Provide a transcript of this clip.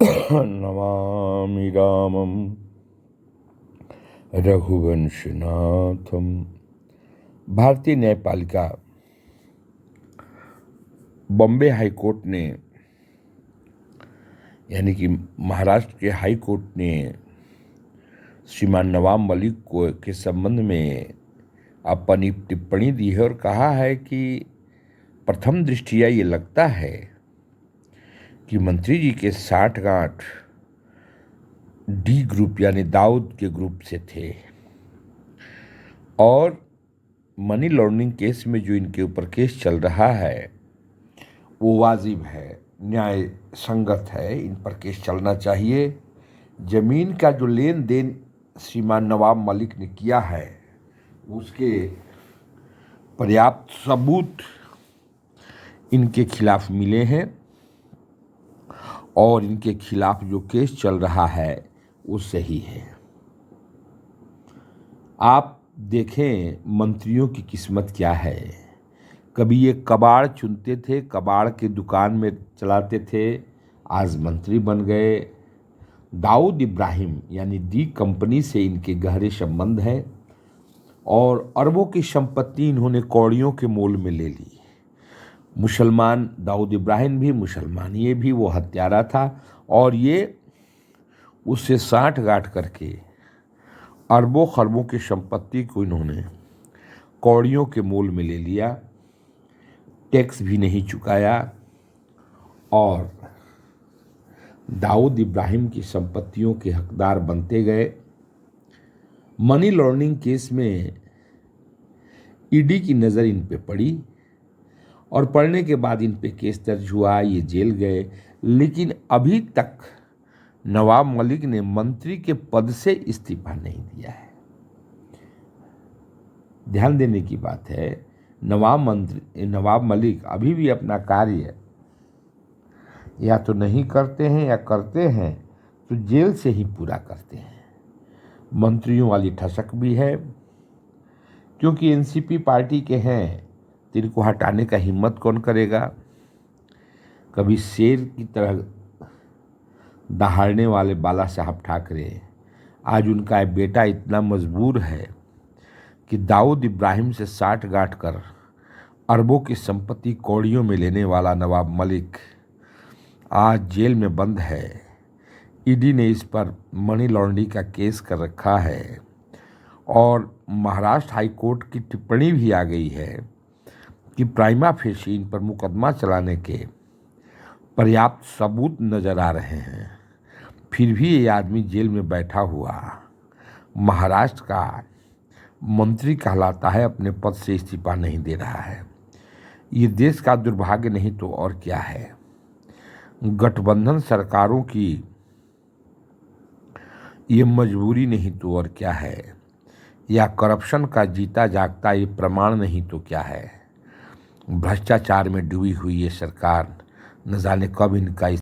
नमामि रामं रघुवंशनाथम। भारतीय न्यायपालिका बॉम्बे हाई कोर्ट ने यानी कि महाराष्ट्र के हाई कोर्ट ने श्रीमान नवाब मलिक को के संबंध में अपनी टिप्पणी दी है और कहा है कि प्रथम दृष्टिया ये लगता है कि मंत्री जी के 60 गांठ डी ग्रुप यानी दाऊद के ग्रुप से थे और मनी लॉन्ड्रिंग केस में जो इनके ऊपर केस चल रहा है वो वाजिब है, न्याय संगत है, इन पर केस चलना चाहिए। जमीन का जो लेन देन श्रीमान नवाब मलिक ने किया है उसके पर्याप्त सबूत इनके खिलाफ मिले हैं और इनके खिलाफ जो केस चल रहा है वो सही है। आप देखें मंत्रियों की किस्मत क्या है। कभी ये कबाड़ चुनते थे, कबाड़ की दुकान में चलाते थे, आज मंत्री बन गए। दाऊद इब्राहिम यानी दी कंपनी से इनके गहरे संबंध हैं और अरबों की संपत्ति इन्होंने कौड़ियों के मोल में ले ली। मुसलमान दाऊद इब्राहिम भी मुसलमान, ये भी वो हत्यारा था और ये उससे 60 गांठ करके अरबों खरबों की संपत्ति को इन्होंने कौड़ियों के मोल में ले लिया, टैक्स भी नहीं चुकाया और दाऊद इब्राहिम की संपत्तियों के हकदार बनते गए। मनी लॉन्ड्रिंग केस में ईडी की नज़र इन पे पड़ी और पढ़ने के बाद इन पे केस दर्ज हुआ, ये जेल गए, लेकिन अभी तक नवाब मलिक ने मंत्री के पद से इस्तीफा नहीं दिया है। ध्यान देने की बात है, नवाब मलिक अभी भी अपना कार्य या तो नहीं करते हैं या करते हैं तो जेल से ही पूरा करते हैं। मंत्रियों वाली ठसक भी है, क्योंकि एनसीपी पार्टी के हैं तो इनको हटाने का हिम्मत कौन करेगा। कभी शेर की तरह दहाड़ने वाले बाला साहब ठाकरे, आज उनका बेटा इतना मजबूर है कि दाऊद इब्राहिम से 60 गांठ कर अरबों की संपत्ति कौड़ियों में लेने वाला नवाब मलिक आज जेल में बंद है। ईडी ने इस पर मनी लॉन्ड्रिंग का केस कर रखा है और महाराष्ट्र हाई कोर्ट की टिप्पणी भी आ गई है कि प्राइमा फेसी इन पर मुकदमा चलाने के पर्याप्त सबूत नजर आ रहे हैं, फिर भी ये आदमी जेल में बैठा हुआ महाराष्ट्र का मंत्री कहलाता है, अपने पद से इस्तीफा नहीं दे रहा है। ये देश का दुर्भाग्य नहीं तो और क्या है। गठबंधन सरकारों की ये मजबूरी नहीं तो और क्या है, या करप्शन का जीता जागता ये प्रमाण नहीं तो क्या है। भ्रष्टाचार में डूबी हुई ये सरकार न जाने कब इनका